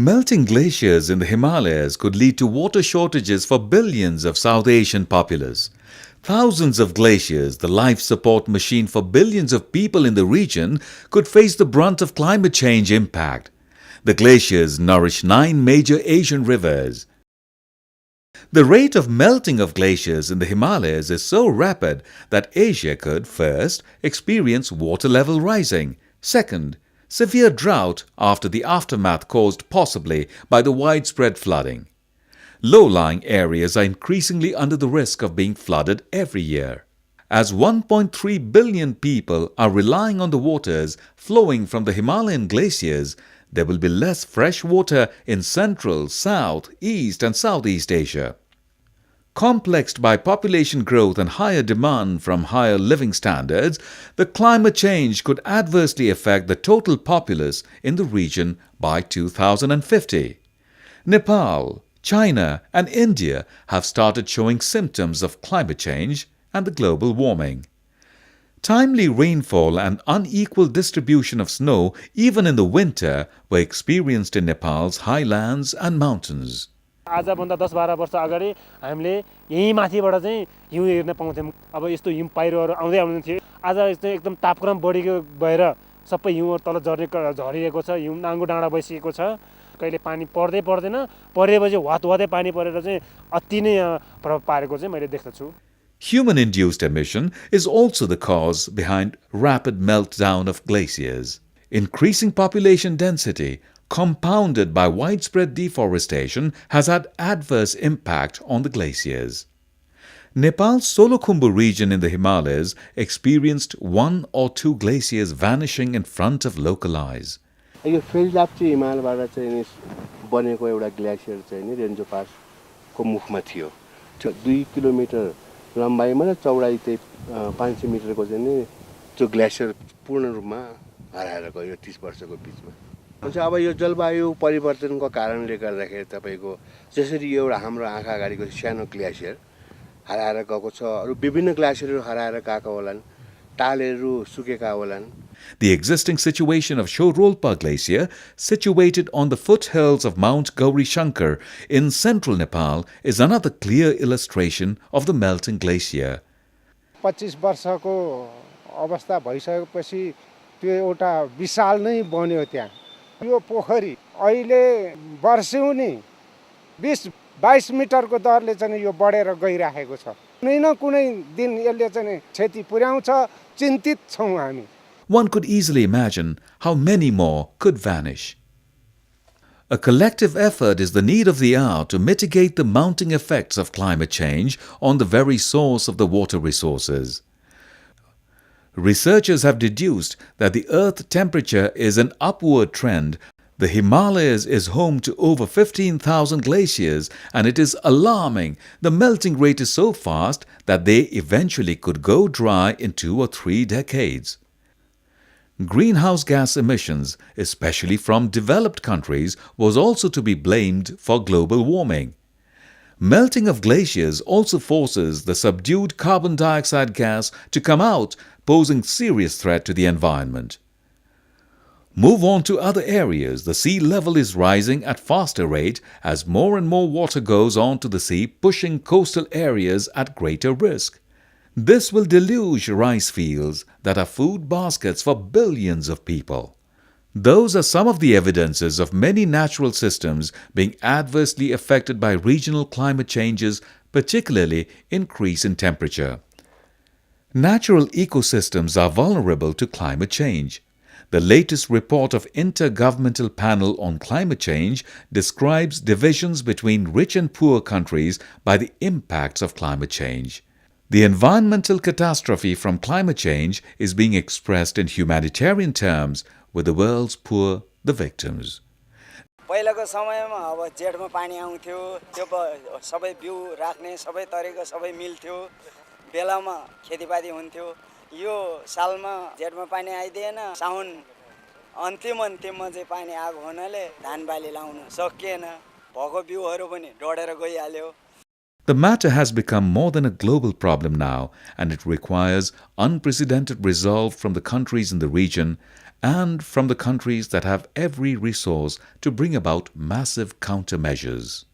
Melting glaciers in the Himalayas could lead to water shortages for billions of South Asian populace. Thousands of glaciers, the life support machine for billions of people in the region, could face the brunt of climate change impact. The glaciers nourish 9 major Asian rivers. The rate of melting of glaciers in the Himalayas is so rapid that Asia could, first, experience water level rising, second, severe drought after the aftermath caused possibly by the widespread flooding. Low-lying areas are increasingly under the risk of being flooded every year. As 1.3 billion people are relying on the waters flowing from the Himalayan glaciers, there will be less fresh water in Central, South, East and Southeast Asia. Complexed by population growth and higher demand from higher living standards, the climate change could adversely affect the total populace in the region by 2050. Nepal, China and India have started showing symptoms of climate change and the global warming. Timely rainfall and unequal distribution of snow, even in the winter, were experienced in Nepal's highlands and mountains. आजभन्दा 10-12 वर्ष अगाडि हामीले यही माथिबाट चाहिँ हिउँ हेर्न पाउँथ्यौं। अब यस्तो हिम पहिरोहरु आउँदै आउँदै थियो। आज चाहिँ एकदम तापक्रम बढेको भएर सबै हिउँ तल झरिएको छ, हिउँ नाङ्गो डाँडा बसिएको छ। कहिले पानी पर्दैन, परेपछि वातवातै पानी परेर चाहिँ अति नै प्रभाव पारेको चाहिँ मैले देख्छु। Human-induced emission is also the cause behind rapid meltdown of glaciers. Increasing population density, compounded by widespread deforestation, has had adverse impact on the glaciers. Nepal's Solukhumbu region in the Himalayas experienced 1 or 2 glaciers vanishing in front of local eyes. यो फेजलाप चाहिँ हिमालबाट चाहिँ नि बनेको एउटा glacier चाहिँ नि रेन्जो पासको मुखमा थियो। 2 kilometre लम्बाइमा र चौडाइ चाहिँ 500 मिटरको चाहिँ नि त्यो ग्लेसियर पूर्ण रूपमा हराएर गयो 30 वर्षको बीचमा। हुन्छ अब यो जलवायु परिवर्तनको कारणले गर्दाखेरि तपाईको जसरी एउटा हाम्रो आँखा अगाडिको सानो ग्लेसियर हराएर गएको छ, अरु विभिन्न ग्लेसियरहरु हराएर गएको होलान्, तालहरु सुकेका होलान्। The existing situation of Shorolpa Glacier, situated on the foothills of Mount Gauri Shankar in central Nepal, is another clear illustration of the melting glacier. 25 वर्षको अवस्था भइसकेपछि त्यो एउटा विशाल नै बन्यो त्यहाँ। यो पोखरी अहिले वर्षौनी 20-22 मिटरको दरले चाहिँ यो बढेर गइराखेको छ। कुनै न कुनै दिन यसले चाहिँ क्षति पुर्याउँछ, चिन्तित छौं हामी। One could easily imagine how many more could vanish. A collective effort is the need of the hour to mitigate the mounting effects of climate change on the very source of the water resources. Researchers have deduced that the Earth temperature is an upward trend. The Himalayas is home to over 15,000 glaciers, and it is alarming. The melting rate is so fast that they eventually could go dry in 2 or 3 decades. Greenhouse gas emissions, especially from developed countries, was also to be blamed for global warming. Melting of glaciers also forces the subdued carbon dioxide gas to come out, posing serious threat to the environment. Move on to other areas. The sea level is rising at faster rate as more and more water goes onto the sea, pushing coastal areas at greater risk. This will deluge rice fields that are food baskets for billions of people. Those are some of the evidences of many natural systems being adversely affected by regional climate changes, particularly increase in temperature. Natural ecosystems are vulnerable to climate change. The latest report of Intergovernmental Panel on Climate Change describes divisions between rich and poor countries by the impacts of climate change. The environmental catastrophe from climate change is being expressed in humanitarian terms, with the world's poor the victims. पहिलाको समयमा अब जेठमा पानी आउँथ्यो, त्यो सबै बिउ राख्ने सबै तरिका सबै मिल्थ्यो, बेलामा खेतीपाती हुन्थ्यो। यो सालमा जेठमा पानी आइदिएन, साउन अन्तिममा चाहिँ पानी आएको हुनाले धान बाली लाउन सकिएन, भएको बिउहरू पनि डढेर गइहाल्यो। The matter has become more than a global problem now, and it requires unprecedented resolve from the countries in the region and from the countries that have every resource to bring about massive countermeasures.